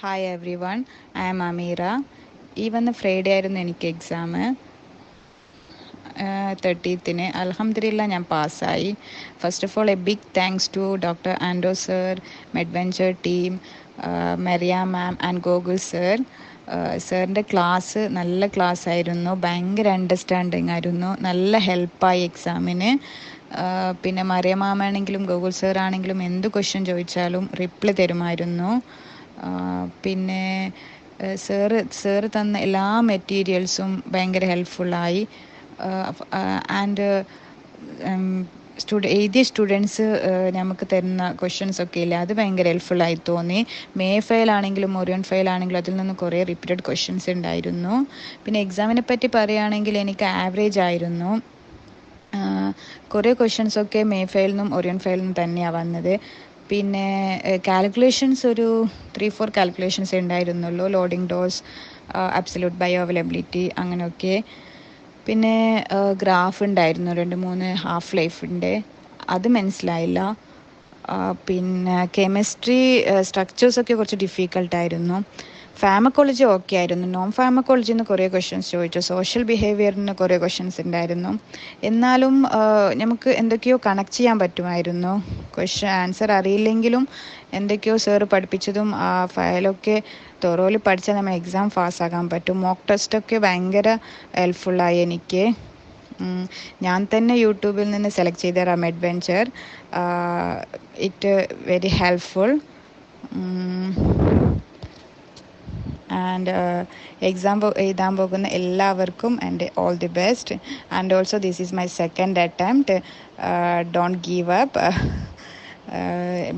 Hi everyone, I am Ameera. ഈ വന്ന Friday ആയിരുന്നു എനിക്ക് എക്സാം. 30th അൽഹംദുലില്ലാ ഞാൻ പാസ്സായി. First of all a big thanks to doctor ആൻഡോ sir, Medventure team, Maria ma'am and Gokul sir. സാറിൻ്റെ ക്ലാസ് നല്ല ക്ലാസ് ആയിരുന്നു, ഭയങ്കര അണ്ടർസ്റ്റാൻഡിങ് ആയിരുന്നു, നല്ല ഹെൽപ്പായി എക്സാമിന്. പിന്നെ മറിയ മാം ആണെങ്കിലും ഗോകുൽ സർ ആണെങ്കിലും എന്ത് ക്വസ്റ്റ്യൻ ചോദിച്ചാലും റിപ്ലൈ തരുമായിരുന്നു. പിന്നെ സാറ് തന്ന എല്ലാ മെറ്റീരിയൽസും ഭയങ്കര ഹെൽപ്ഫുള്ളായി. ആൻഡ് എഴുതിയ സ്റ്റുഡൻസ് നമുക്ക് തരുന്ന ക്വസ്റ്റ്യൻസ് ഒക്കെ ഇല്ലേ, അത് ഭയങ്കര ഹെൽപ്ഫുള്ളായി തോന്നി. ഫയൽ ആണെങ്കിലും ഒറിയൻ ഫയൽ ആണെങ്കിലും അതിൽ നിന്ന് കുറേ റിപ്പീറ്റഡ് ക്വസ്റ്റ്യൻസ് ഉണ്ടായിരുന്നു. പിന്നെ എക്സാമിനെ പറ്റി പറയുകയാണെങ്കിൽ എനിക്ക് ആവറേജ് ആയിരുന്നു. കുറേ ക്വസ്റ്റ്യൻസൊക്കെ ഫയലിൽ നിന്നും ഒറിയൻ ഫയലിൽ നിന്നും തന്നെയാണ് വന്നത്. പിന്നെ കാൽക്കുലേഷൻസ് ഒരു 3-4 കാൽക്കുലേഷൻസ് ഉണ്ടായിരുന്നുള്ളൂ. Loading dose, absolute bio availability, അങ്ങനെയൊക്കെ. പിന്നെ ഗ്രാഫ് ഉണ്ടായിരുന്നു 2-3 ഹാഫ് ലൈഫിൻ്റെ, അത് മനസ്സിലായില്ല. പിന്നെ കെമിസ്ട്രി സ്ട്രക്ചേഴ്സൊക്കെ കുറച്ച് ഡിഫിക്കൽട്ടായിരുന്നു. ഫാമക്കോളജി ഓക്കെ ആയിരുന്നു. നോൺ ഫാമക്കോളജിയിൽ നിന്ന് കുറേ ക്വസ്റ്റ്യൻസ് ചോദിച്ചു. സോഷ്യൽ ബിഹേവിയറിന് കുറേ ക്വസ്റ്റ്യൻസ് ഉണ്ടായിരുന്നു. എന്നാലും നമുക്ക് എന്തൊക്കെയോ കണക്ട് ചെയ്യാൻ പറ്റുമായിരുന്നു. ആൻസർ അറിയില്ലെങ്കിലും എന്തൊക്കെയോ സാറ് പഠിപ്പിച്ചതും ആ ഫയലൊക്കെ തൊറോലി പഠിച്ചാൽ നമ്മൾ എക്സാം പാസ്സാക്കാൻ പറ്റും. മോക്ക് ടെസ്റ്റൊക്കെ ഭയങ്കര ഹെൽപ്ഫുള്ളായി എനിക്ക്. ഞാൻ തന്നെ യൂട്യൂബിൽ നിന്ന് സെലക്ട് ചെയ്ത Medventure, it very helpful. And exam എഴുതാൻ പോകുന്ന എല്ലാവർക്കും എൻ്റെ all the best. And also this is my second attempt. Don't give up.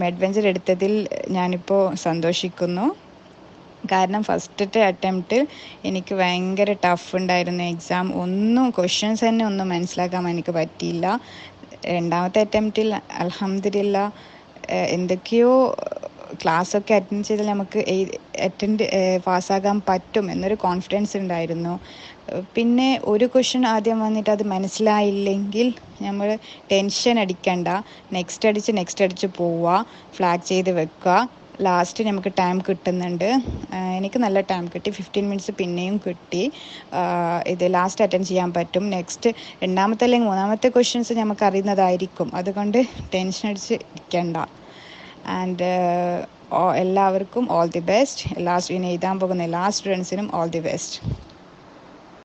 Medventure എടുത്തതിൽ ഞാനിപ്പോൾ സന്തോഷിക്കുന്നു. കാരണം ഫസ്റ്റത്തെ അറ്റംപ്റ്റ് എനിക്ക് ഭയങ്കര ടഫ് ഉണ്ടായിരുന്നു എക്സാം. ക്വസ്റ്റ്യൻസ് തന്നെ ഒന്നും മനസ്സിലാക്കാൻ എനിക്ക് പറ്റിയില്ല. രണ്ടാമത്തെ അറ്റംപ്റ്റിൽ അൽഹംദുലില്ലാ എന്തൊക്കെയോ ക്ലാസ്സൊക്കെ അറ്റൻഡ് ചെയ്താൽ നമുക്ക് പാസ്സാകാൻ പറ്റും എന്നൊരു കോൺഫിഡൻസ് ഉണ്ടായിരുന്നു. പിന്നെ ഒരു ക്വസ്റ്റ്യൻ ആദ്യം വന്നിട്ട് അത് മനസ്സിലായില്ലെങ്കിൽ നമ്മൾ ടെൻഷൻ അടിക്കണ്ട, നെക്സ്റ്റ് അടിച്ച് പോവുക, ഫ്ലാഗ് ചെയ്ത് വെക്കുക. ലാസ്റ്റ് നമുക്ക് ടൈം കിട്ടുന്നുണ്ട്. എനിക്ക് നല്ല ടൈം കിട്ടി, 15 മിനിറ്റ്സ് പിന്നെയും കിട്ടി. ഇത് ലാസ്റ്റ് അറ്റൻഡ് ചെയ്യാൻ പറ്റും. നെക്സ്റ്റ് രണ്ടാമത്തെ അല്ലെങ്കിൽ മൂന്നാമത്തെ ക്വസ്റ്റ്യൻസ് നമുക്ക് അറിയുന്നതായിരിക്കും, അതുകൊണ്ട് ടെൻഷൻ അടിച്ച് ഇരിക്കണ്ട. ആൻഡ് എല്ലാവർക്കും ഓൾ ദി ബെസ്റ്റ്. ഇനി എഴുതാൻ പോകുന്ന എല്ലാ സ്റ്റുഡൻസിനും ഓൾ ദി ബെസ്റ്റ്.